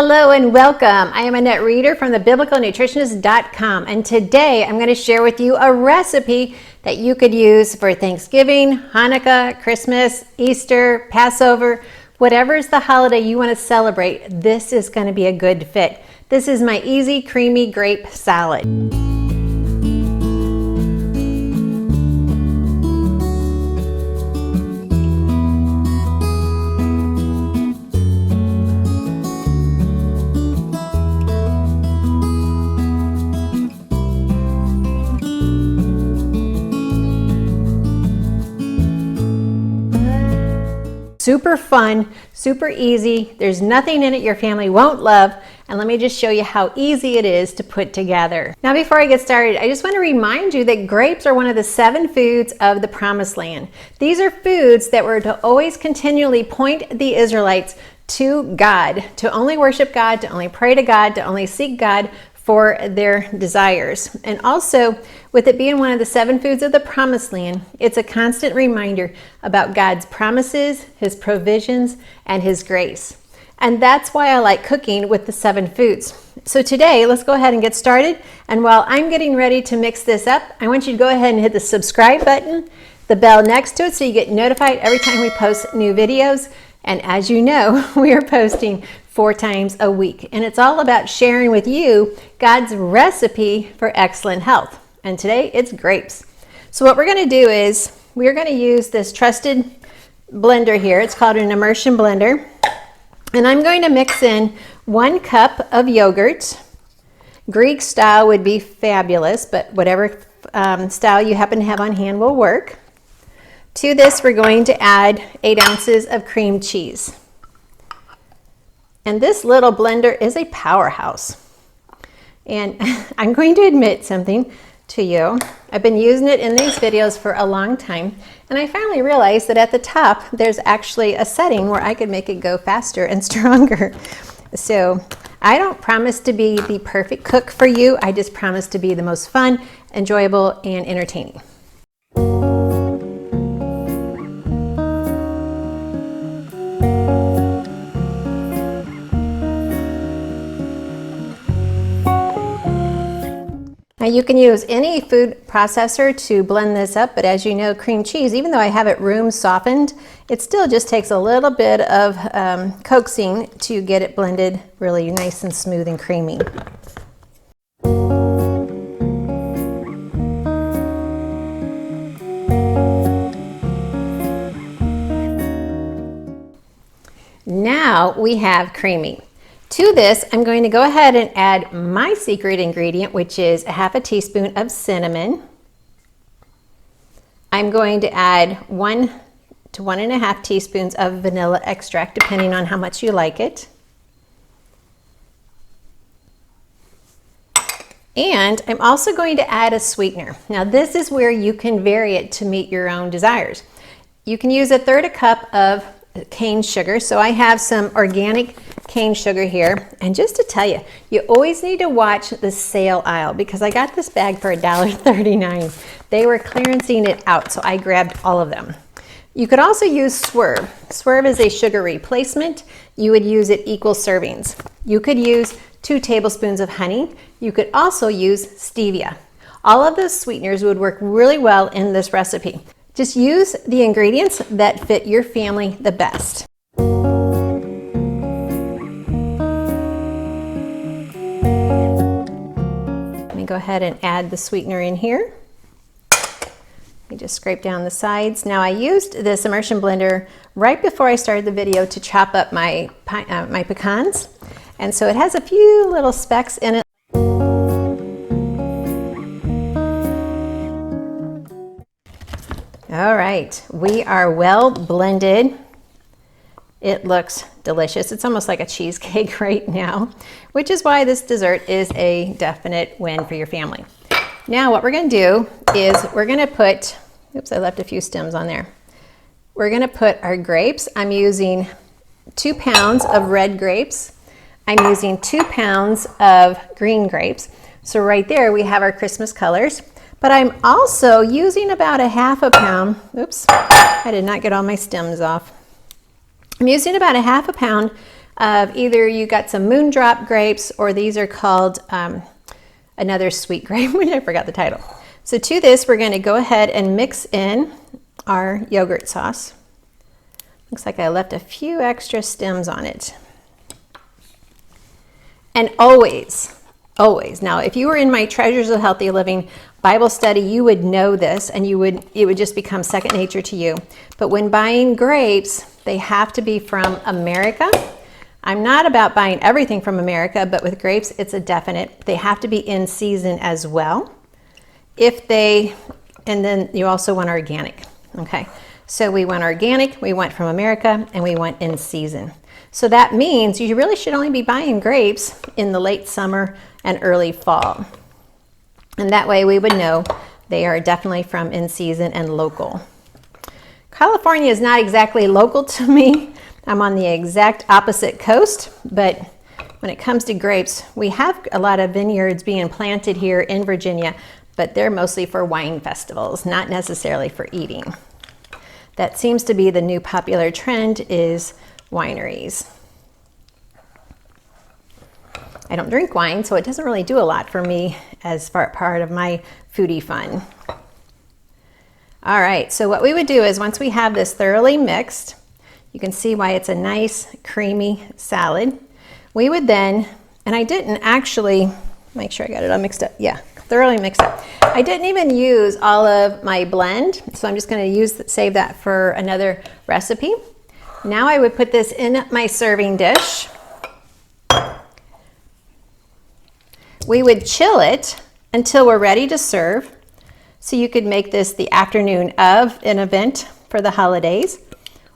Hello and welcome. I am Annette Reeder from thebiblicalnutritionist.com, and today I'm going to share with you a recipe that you could use for Thanksgiving, Hanukkah, Christmas, Easter, Passover, whatever is the holiday you want to celebrate. This is going to be a good fit. This is my easy, creamy grape salad. Super fun, super easy. There's nothing in it your family won't love. And let me just show you how easy it is to put together. Now, before I get started, I just want to remind you that grapes are one of the 7 foods of the Promised Land. These are foods that were to always continually point the Israelites to God, to only worship God, to only pray to God, to only seek God for their desires. And also, with it being one of the 7 foods of the Promised Land, it's a constant reminder about God's promises, His provisions, and His grace. And that's why I like cooking with the 7 foods. So today, let's go ahead and get started. And while I'm getting ready to mix this up, I want you to go ahead and hit the subscribe button, the bell next to it, so you get notified every time we post new videos. And as you know, we are posting 4 times a week. And it's all about sharing with you God's recipe for excellent health. And today it's grapes. So what we're going to do is we're going to use this trusted blender here. It's called an immersion blender. And I'm going to mix in 1 cup of yogurt. Greek style would be fabulous, but whatever style you happen to have on hand will work. To this, we're going to add 8 ounces of cream cheese. And this little blender is a powerhouse. And I'm going to admit something to you. I've been using it in these videos for a long time, and I finally realized that at the top there's actually a setting where I could make it go faster and stronger. So I don't promise to be the perfect cook for you. I just promise to be the most fun, enjoyable, and entertaining. Now you can use any food processor to blend this up, but as you know, cream cheese, even though I have it room softened, it still just takes a little bit of coaxing to get it blended really nice and smooth and creamy. Now we have creamy. To this, I'm going to go ahead and add my secret ingredient, which is 1/2 teaspoon of cinnamon. I'm going to add 1 to 1.5 teaspoons of vanilla extract, depending on how much you like it. And I'm also going to add a sweetener. Now this is where you can vary it to meet your own desires. You can use 1/3 cup of cane sugar. So I have some organic cane sugar here. And just to tell you, you always need to watch the sale aisle because I got this bag for $1.39. They were clearancing it out, so I grabbed all of them. You could also use Swerve. Swerve is a sugar replacement. You would use it equal servings. You could use 2 tablespoons of honey. You could also use stevia. All of those sweeteners would work really well in this recipe. Just use the ingredients that fit your family the best. Let me go ahead and add the sweetener in here. Let me just scrape down the sides. Now I used this immersion blender right before I started the video to chop up my pecans. And so it has a few little specks in it. All right, we are well blended. It looks delicious. It's almost like a cheesecake right now, which is why this dessert is a definite win for your family. Now what we're going to do is we're going to put, oops, I left a few stems on there. We're going to put our grapes. I'm using 2 pounds of red grapes. I'm using 2 pounds of green grapes. So right there we have our Christmas colors. But I'm also using about 1/2 pound, oops, I did not get all my stems off. I'm using about 1/2 pound of either you got some moondrop grapes, or these are called another sweet grape, which I forgot the title. So to this, we're going to go ahead and mix in our yogurt sauce. Looks like I left a few extra stems on it. And always, now if you were in my Treasures of Healthy Living Bible study, you would know this, and it would just become second nature to you. But when buying grapes, they have to be from America. I'm not about buying everything from America, but with grapes, it's a definite. They have to be in season as well. And then you also want organic, okay? So we want organic, we want from America, and we want in season. So that means you really should only be buying grapes in the late summer and early fall. And that way we would know they are definitely from in season and local. California is not exactly local to me. I'm on the exact opposite coast, but when it comes to grapes, we have a lot of vineyards being planted here in Virginia, but they're mostly for wine festivals, not necessarily for eating. That seems to be the new popular trend, is wineries. I don't drink wine, so it doesn't really do a lot for me as part of my foodie fun. All right, so what we would do is once we have this thoroughly mixed, you can see why it's a nice creamy salad. We would then, and I didn't actually, make sure I got it all mixed up. Yeah, thoroughly mixed up. I didn't even use all of my blend, so I'm just going to save that for another recipe. Now I would put this in my serving dish. We would chill it until we're ready to serve. So you could make this the afternoon of an event for the holidays,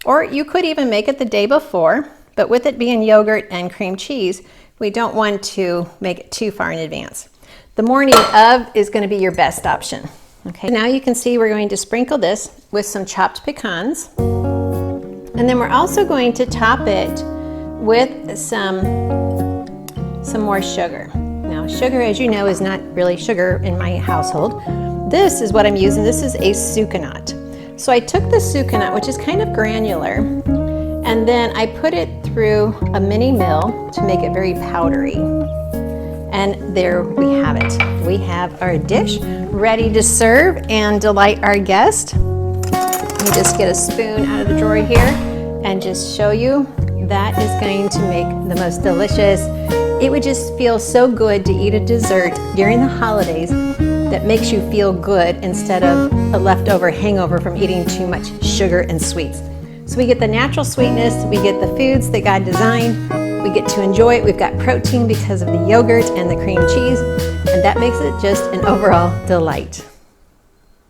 or you could even make it the day before, but with it being yogurt and cream cheese, we don't want to make it too far in advance. The morning of is going to be your best option. Okay, now you can see we're going to sprinkle this with some chopped pecans, and then we're also going to top it with some more sugar. Now, sugar, as you know, is not really sugar in my household. This is what I'm using. This is a sucanat. So I took the sucanat, which is kind of granular, and then I put it through a mini mill to make it very powdery. And there we have it. We have our dish ready to serve and delight our guest. Let me just get a spoon out of the drawer here and just show you. That is going to make the most delicious. It would just feel so good to eat a dessert during the holidays that makes you feel good instead of a leftover hangover from eating too much sugar and sweets. So we get the natural sweetness, we get the foods that God designed, we get to enjoy it. We've got protein because of the yogurt and the cream cheese, and that makes it just an overall delight.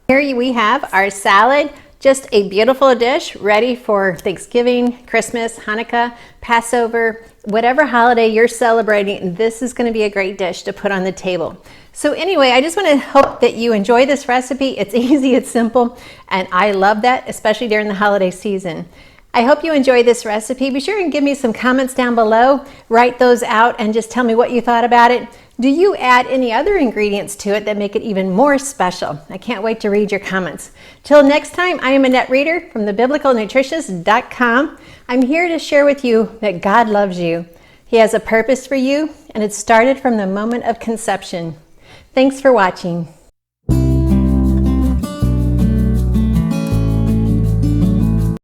Here we have our salad. Just a beautiful dish ready for Thanksgiving, Christmas, Hanukkah, Passover, whatever holiday you're celebrating. This is going to be a great dish to put on the table. So anyway, I just want to hope that you enjoy this recipe. It's easy, it's simple, and I love that, especially during the holiday season. I hope you enjoy this recipe. Be sure and give me some comments down below. Write those out and just tell me what you thought about it. Do you add any other ingredients to it that make it even more special? I can't wait to read your comments. Till next time, I am Annette Reeder from thebiblicalnutritious.com. I'm here to share with you that God loves you. He has a purpose for you, and it started from the moment of conception. Thanks for watching.